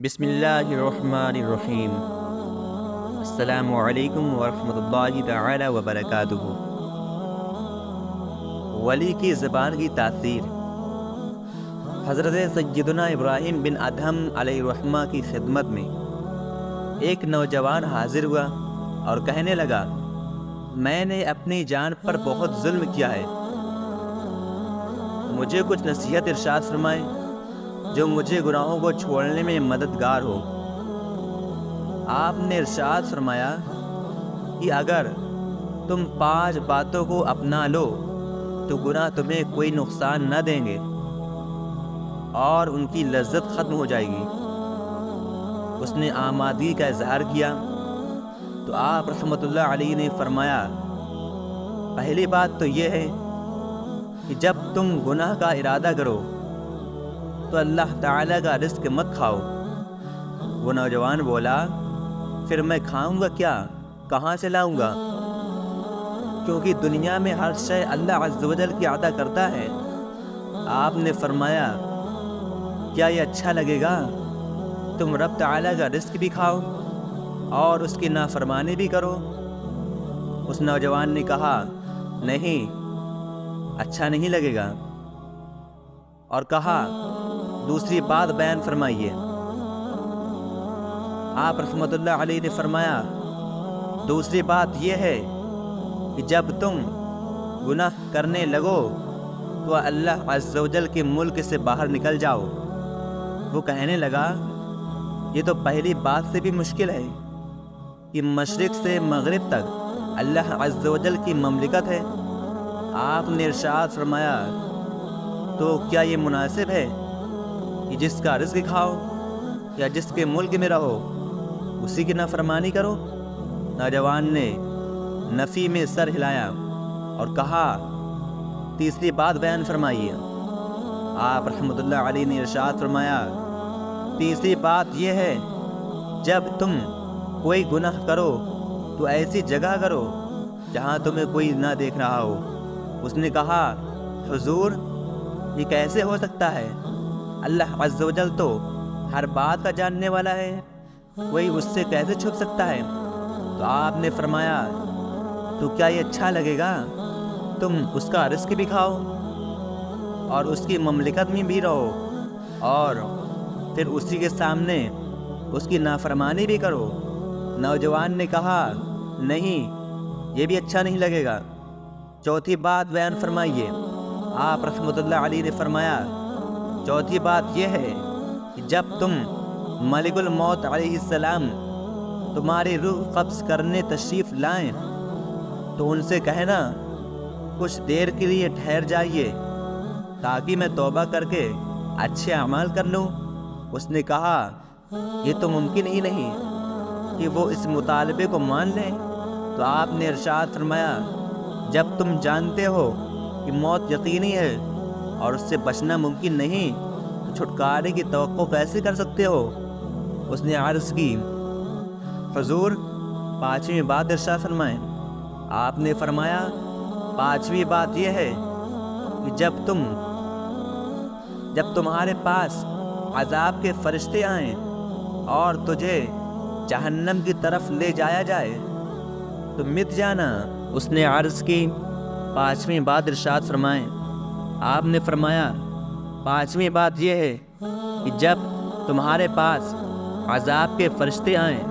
بسم اللہ الرحمن الرحیم۔ السلام علیکم ورحمۃ اللہ تعالی وبرکاتہ۔ ولی کی زبان کی تاثیر۔ حضرت سیدنا ابراہیم بن ادہم علیہ الرحمہ کی خدمت میں ایک نوجوان حاضر ہوا اور کہنے لگا، میں نے اپنی جان پر بہت ظلم کیا ہے، مجھے کچھ نصیحت ارشاد فرمائے جو مجھے گناہوں کو چھوڑنے میں مددگار ہو۔ آپ نے ارشاد فرمایا کہ اگر تم 5 باتوں کو اپنا لو تو گناہ تمہیں کوئی نقصان نہ دیں گے اور ان کی لذت ختم ہو جائے گی۔ اس نے آمادگی کا اظہار کیا تو آپ رحمۃ اللہ علیہ نے فرمایا، پہلی بات تو یہ ہے کہ جب تم گناہ کا ارادہ کرو تو اللہ تعالیٰ کا رزق مت کھاؤ۔ وہ نوجوان بولا، پھر میں کھاؤں گا کیا، کہاں سے لاؤں گا؟ کیونکہ دنیا میں ہر شے اللہ عز و جل کی عطا کرتا ہے۔ آپ نے فرمایا، کیا یہ اچھا لگے گا تم رب تعالیٰ کا رزق بھی کھاؤ اور اس کی نافرمانی بھی کرو؟ اس نوجوان نے کہا، نہیں، اچھا نہیں لگے گا، اور کہا، دوسری بات بیان فرمائیے۔ آپ رحمۃ اللہ علیہ نے فرمایا، دوسری بات یہ ہے کہ جب تم گناہ کرنے لگو تو اللہ عز و جل کے ملک سے باہر نکل جاؤ۔ وہ کہنے لگا، یہ تو پہلی بات سے بھی مشکل ہے کہ مشرق سے مغرب تک اللہ عز و جل کی مملکت ہے۔ آپ نے ارشاد فرمایا، تو کیا یہ مناسب ہے کہ جس کا رزق کھاؤ یا جس کے ملک میں رہو اسی کی نافرمانی کرو؟ نوجوان نے نفی میں سر ہلایا اور کہا، تیسری بات بیان فرمائیے۔ آپ رحمۃ اللہ علیہ نے ارشاد فرمایا، تیسری بات یہ ہے، جب تم کوئی گناہ کرو تو ایسی جگہ کرو جہاں تمہیں کوئی نہ دیکھ رہا ہو۔ اس نے کہا، حضور، یہ کیسے ہو سکتا ہے؟ اللہ عز و جل تو ہر بات کا جاننے والا ہے، کوئی اس سے کیسے چھپ سکتا ہے؟ تو آپ نے فرمایا، تو کیا یہ اچھا لگے گا تم اس کا رزق بھی کھاؤ اور اس کی مملکت میں بھی رہو اور پھر اسی کے سامنے اس کی نافرمانی بھی کرو؟ نوجوان نے کہا، نہیں، یہ بھی اچھا نہیں لگے گا۔ چوتھی بات بیان فرمائیے۔ آپ رحمۃ اللہ علیہ نے فرمایا، چوتھی بات یہ ہے کہ جب تم ملک الموت علیہ السلام تمہاری روح قبض کرنے تشریف لائیں تو ان سے کہنا، کچھ دیر کے لیے ٹھہر جائیے تاکہ میں توبہ کر کے اچھے اعمال کر لوں۔ اس نے کہا، یہ تو ممکن ہی نہیں کہ وہ اس مطالبے کو مان لیں۔ تو آپ نے ارشاد فرمایا، جب تم جانتے ہو کہ موت یقینی ہے اور اس سے بچنا ممکن نہیں تو چھٹکارے کی توقع کیسے کر سکتے ہو؟ اس نے عرض کی، حضور، 5ویں بات ارشاد فرمائیں۔ آپ نے فرمایا، 5ویں بات یہ ہے کہ جب تمہارے پاس عذاب کے فرشتے آئیں اور تجھے جہنم کی طرف لے جایا جائے تو مت جانا۔ اس نے عرض کی، 5ویں بات ارشاد فرمائیں۔ آپ نے فرمایا، 5ویں بات یہ ہے کہ جب تمہارے پاس عذاب کے فرشتے آئیں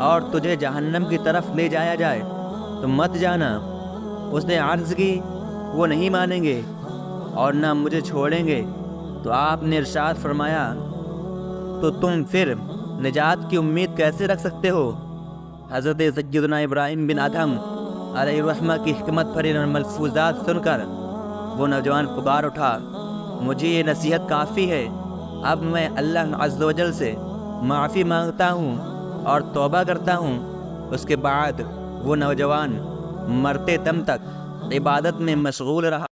اور تجھے جہنم کی طرف لے جایا جائے تو مت جانا۔ اس نے عرض کی، وہ نہیں مانیں گے اور نہ مجھے چھوڑیں گے۔ تو آپ نے ارشاد فرمایا، تو تم پھر نجات کی امید کیسے رکھ سکتے ہو؟ حضرت سیدنا ابراہیم بن ادہم علیہ الرحمہ کی حکمت بھری ملفوظات سن کر وہ نوجوان پکار اٹھا، مجھے یہ نصیحت کافی ہے، اب میں اللہ عز و جل سے معافی مانگتا ہوں اور توبہ کرتا ہوں۔ اس کے بعد وہ نوجوان مرتے دم تک عبادت میں مشغول رہا۔